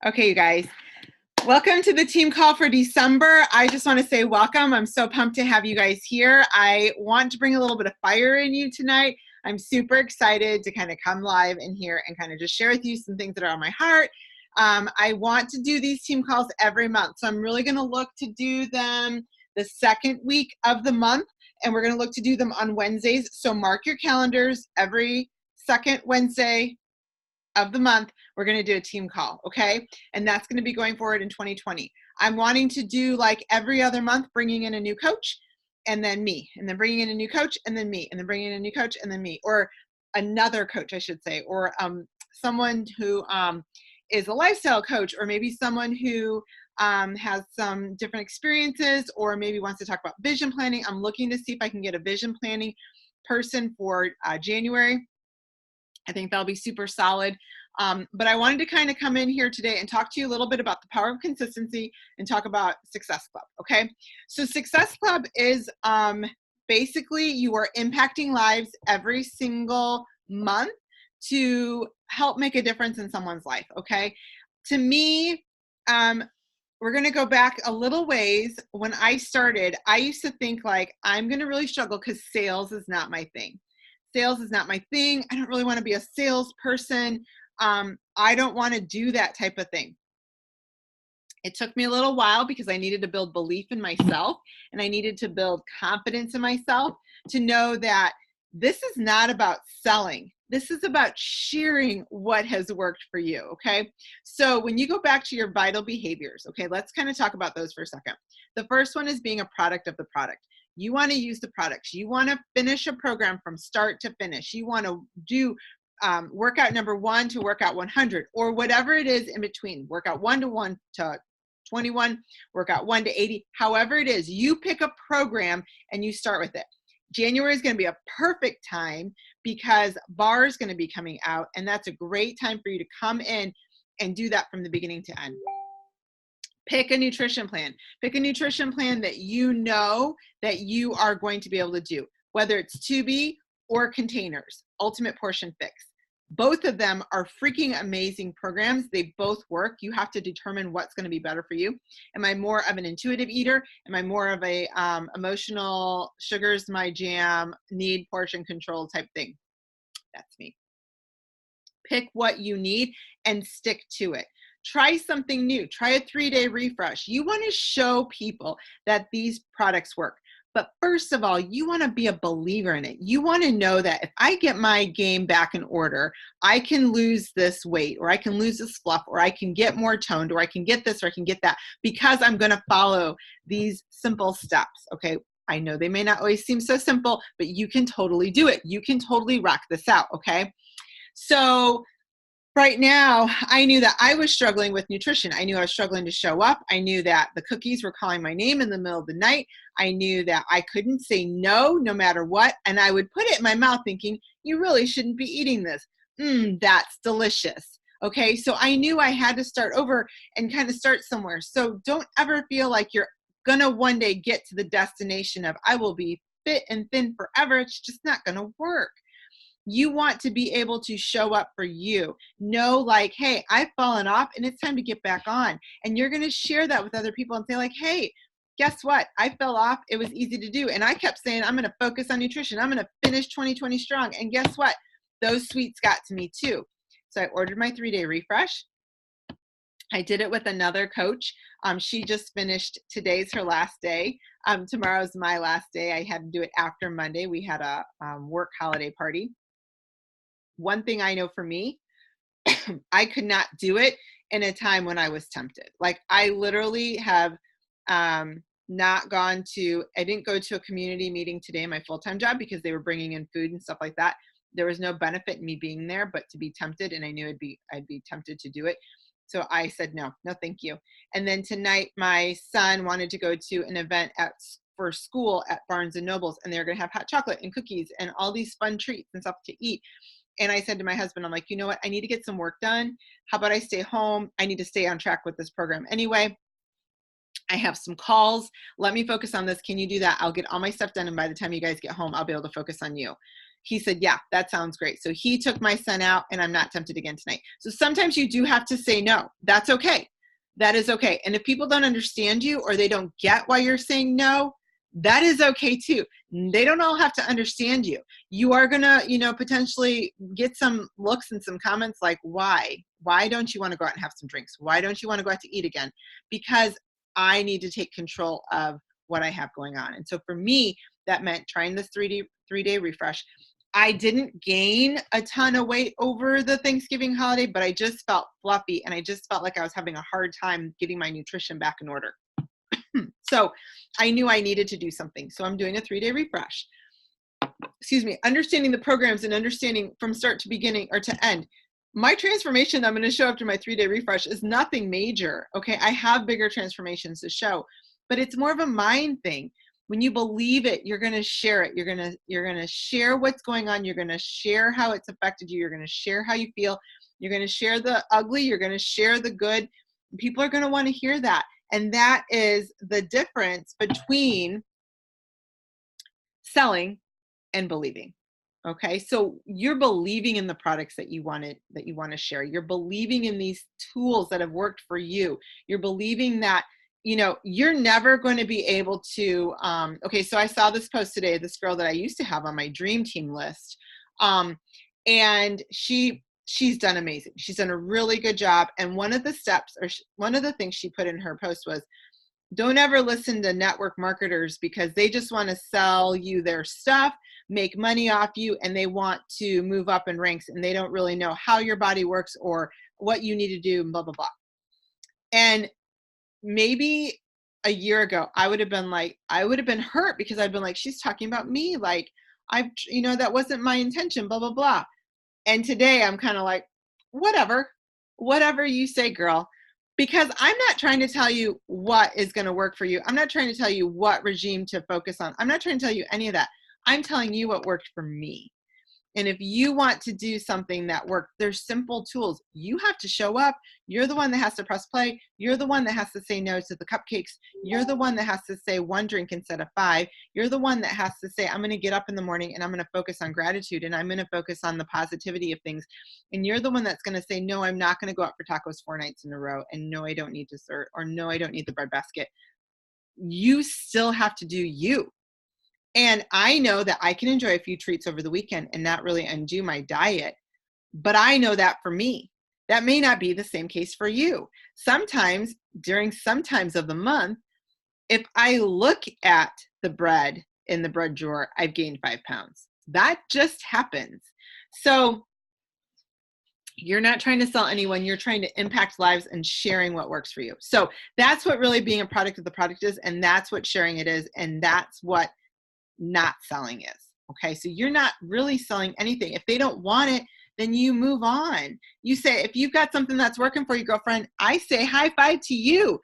Okay, you guys, welcome to the team call for December. I just want to say welcome. I'm so pumped to have you guys here. I want to bring a little bit of fire in you tonight. I'm super excited to kind of come live in here and kind of just share with you some things that are on my heart. I want to do these team calls every month, so I'm really going to look to do them the second week of the month, and we're going to look to do them on Wednesdays. So mark your calendars. Every second Wednesday of the month, we're going to do a team call, okay? And that's going to be going forward in 2020. I'm wanting to do like every other month, bringing in a new coach and then me, and then bringing in a new coach and then me, and then bringing in a new coach and then me, or another coach, I should say, or someone who is a lifestyle coach, or maybe someone who has some different experiences, or maybe wants to talk about vision planning. I'm looking to see if I can get a vision planning person for January. I think that'll be super solid. But I wanted to kind of come in here today and talk to you a little bit about the power of consistency and talk about Success Club, okay? So Success Club is basically you are impacting lives every single month to help make a difference in someone's life, okay? To me, we're going to go back a little ways. When I started, I used to think like, I'm going to really struggle because sales is not my thing. Sales is not my thing. I don't really want to be a salesperson. I don't want to do that type of thing. It took me a little while because I needed to build belief in myself, and I needed to build confidence in myself to know that this is not about selling. This is about sharing what has worked for you, okay? So when you go back to your vital behaviors, okay, let's kind of talk about those for a second. The first one is being a product of the product. You want to use the products. You want to finish a program from start to finish. You want to do workout number 1 to workout 100, or whatever it is in between. Workout 1 to 1 to 21, workout 1 to 80, however it is. You pick a program and you start with it. January is going to be a perfect time because bar is going to be coming out, and that's a great time for you to come in and do that from the beginning to end. Pick a nutrition plan. Pick a nutrition plan that you know that you are going to be able to do, whether it's 2B or containers, Ultimate Portion Fix. Both of them are freaking amazing programs. They both work. You have to determine what's going to be better for you. Am I more of an intuitive eater? Am I more of a emotional, sugar's my jam, need portion control type thing? That's me. Pick what you need and stick to it. Try something new. Try a 3-day refresh. You want to show people that these products work. But first of all, you want to be a believer in it. You want to know that if I get my game back in order, I can lose this weight, or I can lose this fluff, or I can get more toned, or I can get this, or I can get that, because I'm going to follow these simple steps, okay? I know they may not always seem so simple, but you can totally do it. You can totally rock this out, okay? So right now, I knew that I was struggling with nutrition. I knew I was struggling to show up. I knew that the cookies were calling my name in the middle of the night. I knew that I couldn't say no, no matter what. And I would put it in my mouth thinking, you really shouldn't be eating this. That's delicious. Okay, so I knew I had to start over and kind of start somewhere. So don't ever feel like you're gonna one day get to the destination of I will be fit and thin forever. It's just not gonna work. You want to be able to show up for you. Know like, hey, I've fallen off and it's time to get back on. And you're going to share that with other people and say like, hey, guess what? I fell off. It was easy to do. And I kept saying, I'm going to focus on nutrition. I'm going to finish 2020 strong. And guess what? Those sweets got to me too. So I ordered my 3-day refresh. I did it with another coach. She just finished. Today's her last day. Tomorrow's my last day. I had to do it after Monday. We had a work holiday party. One thing I know for me, I could not do it in a time when I was tempted. Like I literally have not gone to, I didn't go to a community meeting today in my full-time job because they were bringing in food and stuff like that. There was no benefit in me being there, but to be tempted, and I knew I'd be tempted to do it. So I said, no, thank you. And then tonight, my son wanted to go to an event for school at Barnes and Nobles, and they're going to have hot chocolate and cookies and all these fun treats and stuff to eat. And I said to my husband, I'm like, you know what? I need to get some work done. How about I stay home? I need to stay on track with this program. Anyway, I have some calls. Let me focus on this. Can you do that? I'll get all my stuff done. And by the time you guys get home, I'll be able to focus on you. he said, yeah, that sounds great. So he took my son out, and I'm not tempted again tonight. So sometimes you do have to say no. That's okay. That is okay. And if people don't understand you, or they don't get why you're saying no, that is okay too. They don't all have to understand you. You are going to, potentially get some looks and some comments like, why? Why don't you want to go out and have some drinks? Why don't you want to go out to eat again? Because I need to take control of what I have going on. And so for me, that meant trying this three-day refresh. I didn't gain a ton of weight over the Thanksgiving holiday, but I just felt fluffy, and I just felt like I was having a hard time getting my nutrition back in order. So I knew I needed to do something. So I'm doing a 3-day refresh. Understanding the programs and understanding from start to beginning or to end. My transformation I'm going to show after my 3-day refresh is nothing major. Okay. I have bigger transformations to show, but it's more of a mind thing. When you believe it, you're going to share it. You're going to share what's going on. You're going to share how it's affected you. You're going to share how you feel. You're going to share the ugly. You're going to share the good. People are going to want to hear that. And that is the difference between selling and believing. Okay. So you're believing in the products that you want to share. You're believing in these tools that have worked for you. You're believing that, you're never going to be able to, okay. So I saw this post today, this girl that I used to have on my dream team list. And she's done amazing. She's done a really good job. And one of the steps, or one of the things she put in her post was, don't ever listen to network marketers, because they just want to sell you their stuff, make money off you, and they want to move up in ranks, and they don't really know how your body works or what you need to do, blah, blah, blah. And maybe a year ago, I would have been hurt, because I'd been like, she's talking about me. Like, that wasn't my intention, blah, blah, blah. And today I'm kind of like, whatever you say, girl, because I'm not trying to tell you what is going to work for you. I'm not trying to tell you what regime to focus on. I'm not trying to tell you any of that. I'm telling you what worked for me. And if you want to do something that worked, there's simple tools. You have to show up. You're the one that has to press play. You're the one that has to say no to the cupcakes. You're the one that has to say 1 drink instead of 5. You're the one that has to say, I'm going to get up in the morning and I'm going to focus on gratitude, and I'm going to focus on the positivity of things. And you're the one that's going to say, no, I'm not going to go out for tacos 4 nights in a row. And no, I don't need dessert. Or no, I don't need the breadbasket. You still have to do you. And I know that I can enjoy a few treats over the weekend and not really undo my diet. But I know that for me, that may not be the same case for you. Sometimes during some times of the month, if I look at the bread in the bread drawer, I've gained 5 pounds. That just happens. So you're not trying to sell anyone. You're trying to impact lives and sharing what works for you. So that's what really being a product of the product is. And that's what sharing it is. And that's what not selling is. Okay. So you're not really selling anything. If they don't want it, then you move on. You say, if you've got something that's working for you, girlfriend, I say high five to you.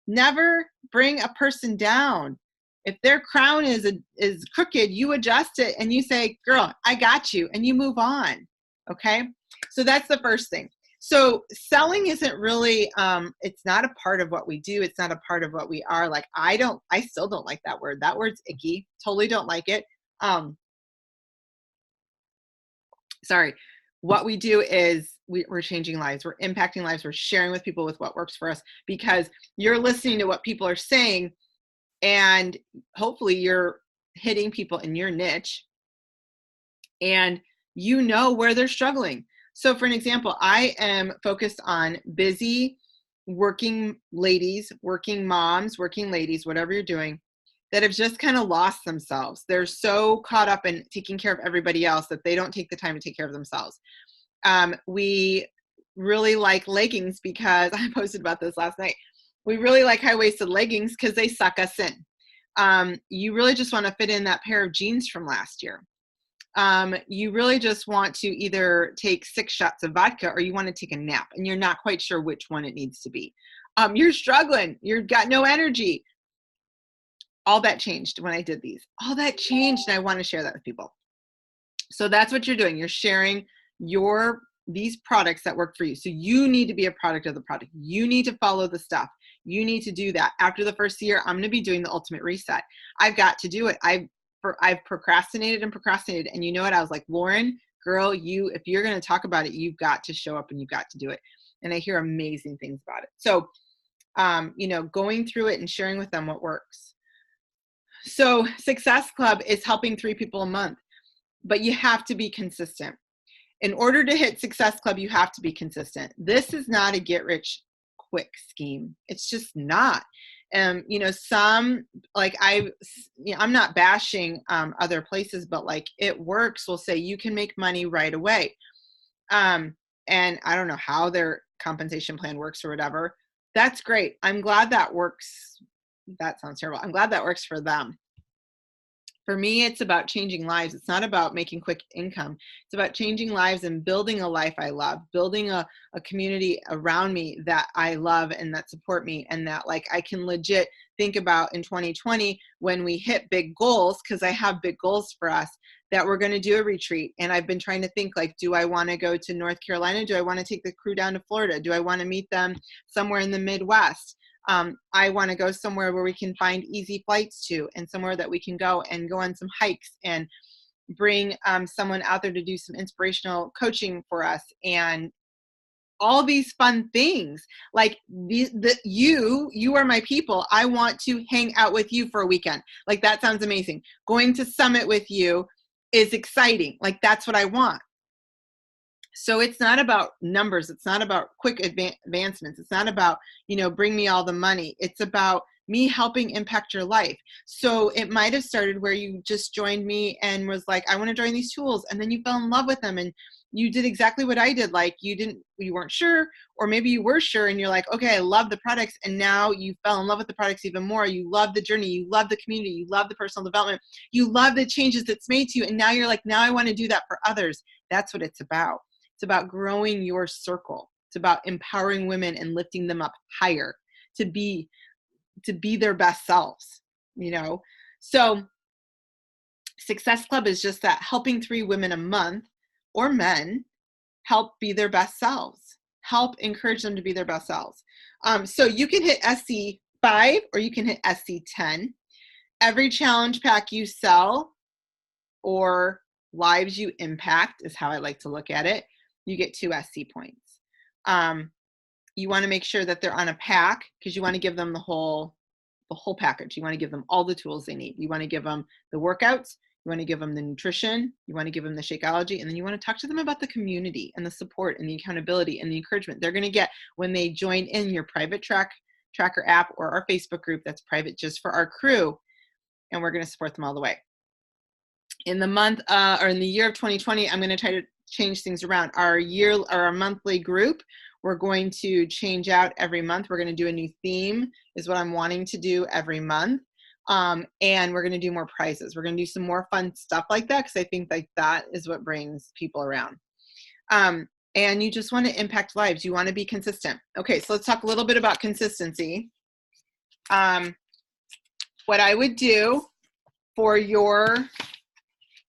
Never bring a person down. If their crown is crooked, you adjust it and you say, girl, I got you, and you move on. Okay. So that's the first thing. So selling isn't really, it's not a part of what we do. It's not a part of what we are. Like, I still don't like that word. That word's icky. Totally don't like it. Sorry. What we do is we're changing lives. We're impacting lives. We're sharing with people with what works for us, because you're listening to what people are saying, and hopefully you're hitting people in your niche, and you know where they're struggling. So for an example, I am focused on busy working ladies, working moms, working ladies, whatever you're doing, that have just kind of lost themselves. They're so caught up in taking care of everybody else that they don't take the time to take care of themselves. We really like leggings, because I posted about this last night. We really like high-waisted leggings because they suck us in. You really just want to fit in that pair of jeans from last year. You really just want to either take 6 shots of vodka, or you want to take a nap, and you're not quite sure which one it needs to be. You're struggling. You've got no energy. All that changed when I did these. All that changed, and I want to share that with people. So that's what you're doing. You're sharing these products that work for you. So you need to be a product of the product. You need to follow the stuff. You need to do that. After the first year, I'm going to be doing the ultimate reset. I've got to do it. I've procrastinated and procrastinated. And you know what? I was like, Lauren, girl, if you're going to talk about it, you've got to show up and you've got to do it. And I hear amazing things about it. So, going through it and sharing with them what works. So Success Club is helping 3 people a month, but you have to be consistent. In order to hit Success Club, you have to be consistent. This is not a get rich quick scheme. It's just not. Some, like I'm not bashing other places, but like It Works will say you can make money right away. And I don't know how their compensation plan works or whatever. That's great. I'm glad that works. That sounds terrible. I'm glad that works for them. For me, it's about changing lives. It's not about making quick income. It's about changing lives and building a life I love, building a community around me that I love and that support me, and that like I can legit think about in 2020 when we hit big goals, because I have big goals for us, that we're going to do a retreat. And I've been trying to think, like, do I want to go to North Carolina? Do I want to take the crew down to Florida? Do I want to meet them somewhere in the Midwest? I want to go somewhere where we can find easy flights to, and somewhere that we can go on some hikes and bring someone out there to do some inspirational coaching for us, and all these fun things. Like you are my people. I want to hang out with you for a weekend. Like, that sounds amazing. Going to Summit with you is exciting. Like, that's what I want. So it's not about numbers. It's not about quick advancements. It's not about, bring me all the money. It's about me helping impact your life. So it might have started where you just joined me and was like, I want to join these tools. And then you fell in love with them and you did exactly what I did. Like you weren't sure, or maybe you were sure and you're like, okay, I love the products. And now you fell in love with the products even more. You love the journey. You love the community. You love the personal development. You love the changes that's made to you. And now you're like, now I want to do that for others. That's what it's about. It's about growing your circle. It's about empowering women and lifting them up higher to be their best selves, So Success Club is just that, helping 3 women a month, or men, help be their best selves, help encourage them to be their best selves. So you can hit SC5 or you can hit SC10. Every challenge pack you sell or lives you impact is how I like to look at it. You get 2 SC points. You want to make sure that they're on a pack, because you want to give them the whole package. You want to give them all the tools they need. You want to give them the workouts. You want to give them the nutrition. You want to give them the Shakeology. And then you want to talk to them about the community and the support and the accountability and the encouragement they're going to get when they join in your private tracker app or our Facebook group that's private just for our crew. And we're going to support them all the way. In the month or in the year of 2020, I'm going to try to change things around. Our monthly group, we're going to change out every month. We're going to do a new theme, is what I'm wanting to do every month. And we're going to do more prizes. We're going to do some more fun stuff like that, because I think like that is what brings people around. And you just want to impact lives. You want to be consistent. Okay, so let's talk a little bit about consistency. What I would do for your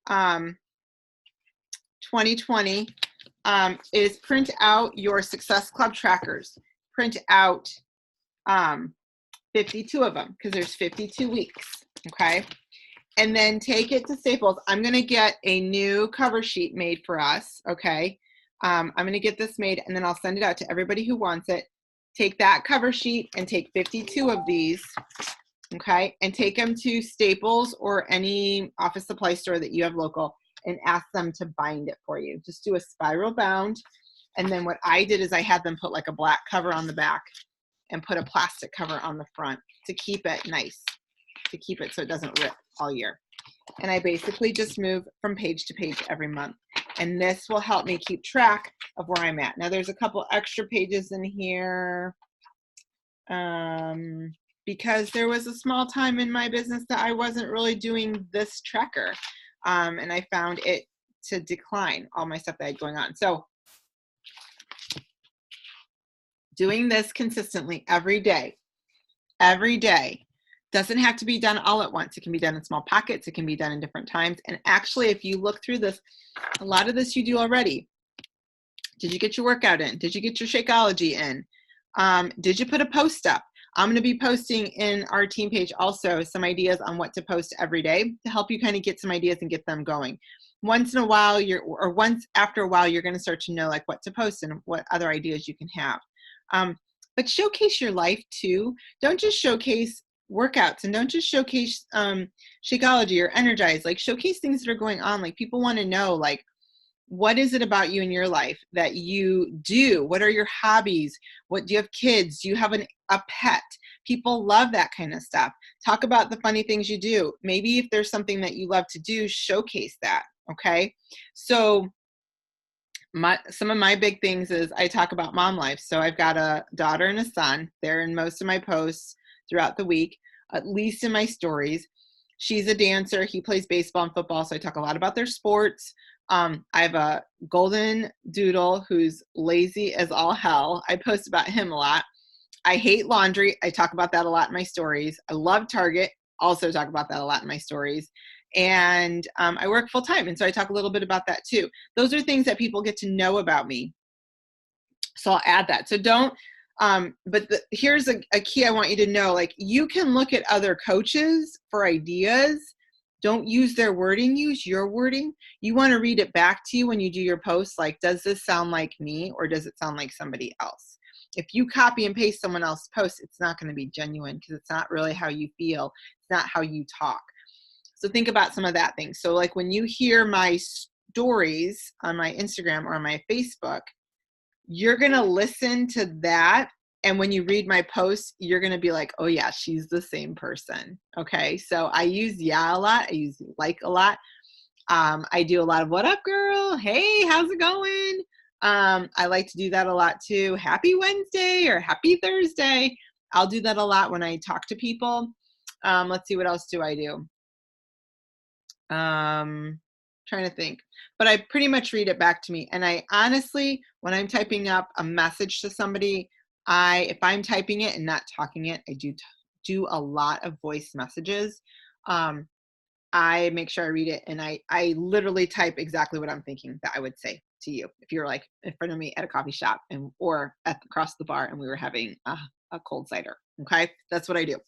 2020 is print out your Success Club trackers. Print out 52 of them, because there's 52 weeks, okay? And then take it to Staples. I'm going to get a new cover sheet made for us, okay? I'm going to get this made, and then I'll send it out to everybody who wants it. Take that cover sheet and take 52 of these, okay? And take them to Staples or any office supply store that you have local and ask them to bind it for you. Just do a spiral bound. And then what I did is I had them put like a black cover on the back and put a plastic cover on the front to keep it nice, to keep it so it doesn't rip all year. And I basically just move from page to page every month. And this will help me keep track of where I'm at. Now there's a couple extra pages in here because there was a small time in my business that I wasn't really doing this tracker. And I found it to decline all my stuff that I had going on. So doing this consistently every day, doesn't have to be done all at once. It can be done in small pockets. It can be done in different times. And actually, if you look through this, a lot of this you do already. Did you get your workout in? Did you get your Shakeology in? Did you put a post up? I'm going to be posting in our team page also some ideas on what to post every day to help you kind of get some ideas and get them going. Once in a while, once after a while, you're going to start to know like what to post and what other ideas you can have. But showcase your life too. Don't just showcase workouts, and don't just showcase Shakeology or Energize. Like, showcase things that are going on. Like, people want to know, like, what is it about you in your life that you do? What are your hobbies? What do you have? Kids? Do you have a pet? People love that kind of stuff. Talk about the funny things you do. Maybe if there's something that you love to do, showcase that. Okay. So some of my big things is I talk about mom life. So I've got a daughter and a son. They're in most of my posts throughout the week, at least in my stories. She's a dancer. He plays baseball and football. So I talk a lot about their sports. I have a golden doodle who's lazy as all hell. I post about him a lot. I hate laundry. I talk about that a lot in my stories. I love Target. Also talk about that a lot in my stories. And I work full time. And so I talk a little bit about that too. Those are things that people get to know about me. So I'll add that. So don't, here's a key I want you to know. Like, you can look at other coaches for ideas. Don't use their wording, use your wording. You want to read it back to you when you do your posts. Like, does this sound like me or does it sound like somebody else? If you copy and paste someone else's post, it's not going to be genuine because it's not really how you feel. It's not how you talk. So think about some of that thing. So like when you hear my stories on my Instagram or on my Facebook, you're going to listen to that. And when you read my posts, you're going to be like, oh yeah, she's the same person. Okay. So I use yeah a lot. I use like a lot. I do a lot of what up, girl? Hey, how's it going? I like to do that a lot too. Happy Wednesday or happy Thursday. I'll do that a lot when I talk to people. Let's see, what else do I do? Trying to think, but I pretty much read it back to me. And I honestly, when I'm typing up a message to somebody, if I'm typing it and not talking it, I do a lot of voice messages. I make sure I read it, and I literally type exactly what I'm thinking that I would say to you if you're like in front of me at a coffee shop or across the bar and we were having a cold cider. Okay, that's what I do.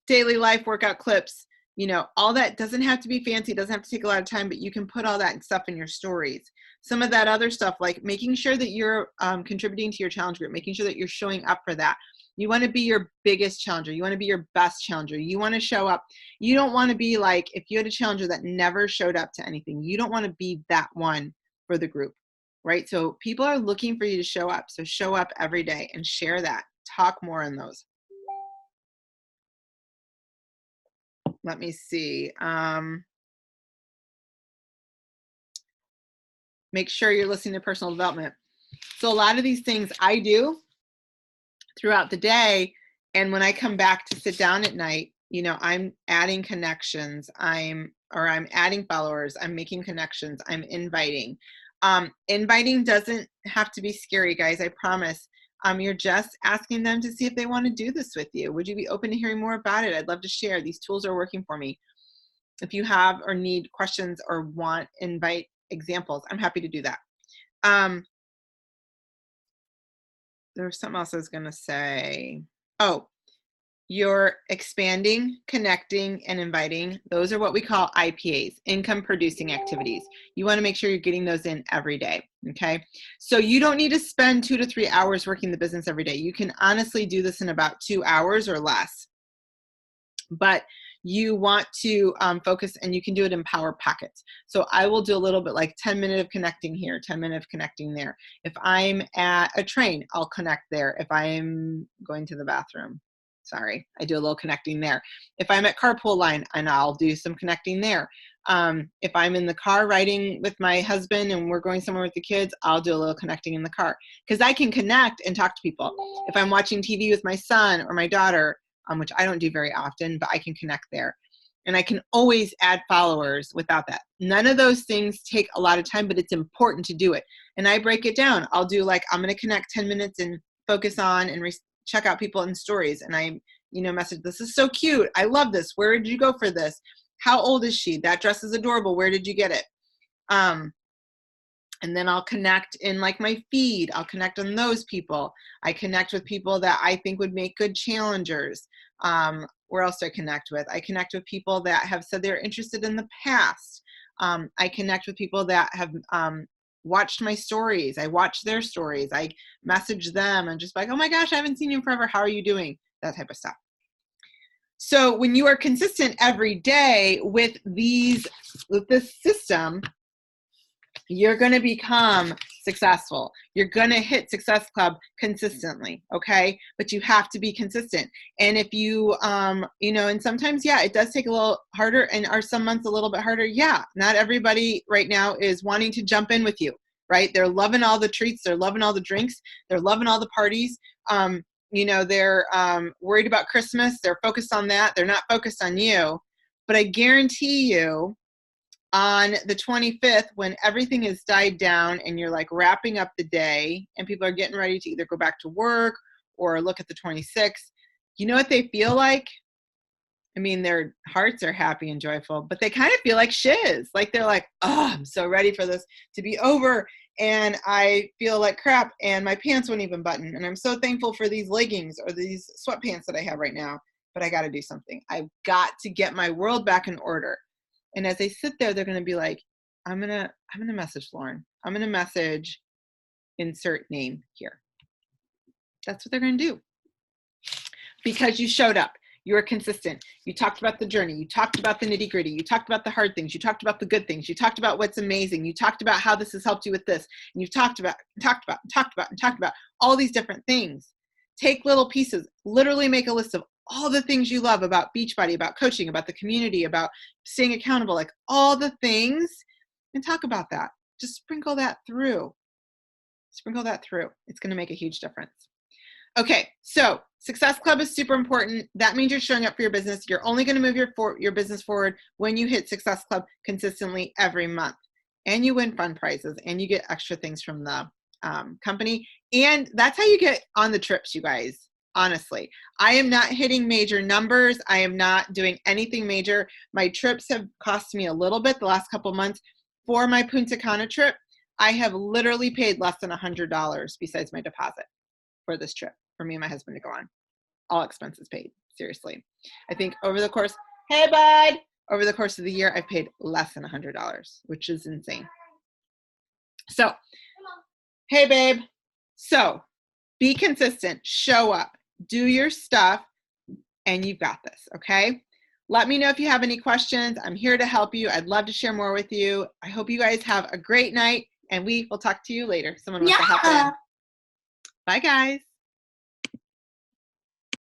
Daily life workout clips. All that doesn't have to be fancy, doesn't have to take a lot of time, but you can put all that stuff in your stories. Some of that other stuff, like making sure that you're contributing to your challenge group, making sure that you're showing up for that. You want to be your biggest challenger. You want to be your best challenger. You want to show up. You don't want to be like, if you had a challenger that never showed up to anything, you don't want to be that one for the group, right? So people are looking for you to show up. So show up every day and share that. Talk more on those. Let me see. Make sure you're listening to personal development. So a lot of these things I do throughout the day. And when I come back to sit down at night, I'm adding connections. I'm adding followers. I'm making connections. I'm inviting. Inviting doesn't have to be scary, guys. I promise. You're just asking them to see if they want to do this with you. Would you be open to hearing more about it? I'd love to share. These tools are working for me. If you have or need questions or want invite examples, I'm happy to do that. There was something else I was going to say. Oh, you're expanding, connecting, and inviting. Those are what we call IPAs, income producing activities. You want to make sure you're getting those in every day. Okay. So you don't need to spend 2 to 3 hours working the business every day. You can honestly do this in about 2 hours or less. But you want to focus, and you can do it in power packets. So I will do a little bit like 10 minutes of connecting here, 10 minutes of connecting there. If I'm at a train, I'll connect there. If I'm going to the bathroom, sorry, I do a little connecting there. If I'm at carpool line, and I'll do some connecting there. If I'm in the car riding with my husband and we're going somewhere with the kids, I'll do a little connecting in the car, because I can connect and talk to people. If I'm watching TV with my son or my daughter, which I don't do very often, but I can connect there. And I can always add followers without that. None of those things take a lot of time, but it's important to do it. And I break it down. I'll do like, I'm going to connect 10 minutes and focus on and check out people in stories. And I, message, this is so cute. I love this. Where did you go for this? How old is she? That dress is adorable. Where did you get it? And then I'll connect in like my feed. I'll connect on those people. I connect with people that I think would make good challengers. Where else do I connect with? I connect with people that have said they're interested in the past. I connect with people that have watched my stories. I watch their stories. I message them and just like, oh my gosh, I haven't seen you in forever. How are you doing? That type of stuff. So when you are consistent every day with this system, you're going to become successful. You're going to hit Success Club consistently, okay? But you have to be consistent. And if you, and sometimes, yeah, it does take a little harder, and are some months a little bit harder? Yeah, not everybody right now is wanting to jump in with you, right? They're loving all the treats. They're loving all the drinks. They're loving all the parties. They're worried about Christmas. They're focused on that. They're not focused on you. But I guarantee you, on the 25th, when everything has died down and you're like wrapping up the day and people are getting ready to either go back to work or look at the 26th, you know what they feel like? I mean, their hearts are happy and joyful, but they kind of feel like shiz. Like they're like, oh, I'm so ready for this to be over. And I feel like crap and my pants won't even button. And I'm so thankful for these leggings or these sweatpants that I have right now, but I got to do something. I've got to get my world back in order. And as they sit there, they're going to be like, I'm going to message Lauren. I'm going to message insert name here. That's what they're going to do. Because you showed up. You were consistent. You talked about the journey. You talked about the nitty gritty. You talked about the hard things. You talked about the good things. You talked about what's amazing. You talked about how this has helped you with this. And you've talked about all these different things. Take little pieces. Literally make a list of all the things you love about Beachbody, about coaching, about the community, about staying accountable, like all the things, and talk about that. Just sprinkle that through. Sprinkle that through. It's going to make a huge difference. Okay, so Success Club is super important. That means you're showing up for your business. You're only going to move your business forward when you hit Success Club consistently every month. And you win fun prizes, and you get extra things from the company. And that's how you get on the trips, you guys. Honestly, I am not hitting major numbers. I am not doing anything major. My trips have cost me a little bit the last couple of months. For my Punta Cana trip, I have literally paid less than $100 besides my deposit for this trip for me and my husband to go on. All expenses paid, seriously. I think over the course, hey bud, over the course of the year, I've paid less than $100, which is insane. So, hey babe. So, be consistent, show up. Do your stuff, and you've got this, okay? Let me know if you have any questions. I'm here to help you. I'd love to share more with you. I hope you guys have a great night, and we will talk to you later. Someone wants to hop in. Bye, guys.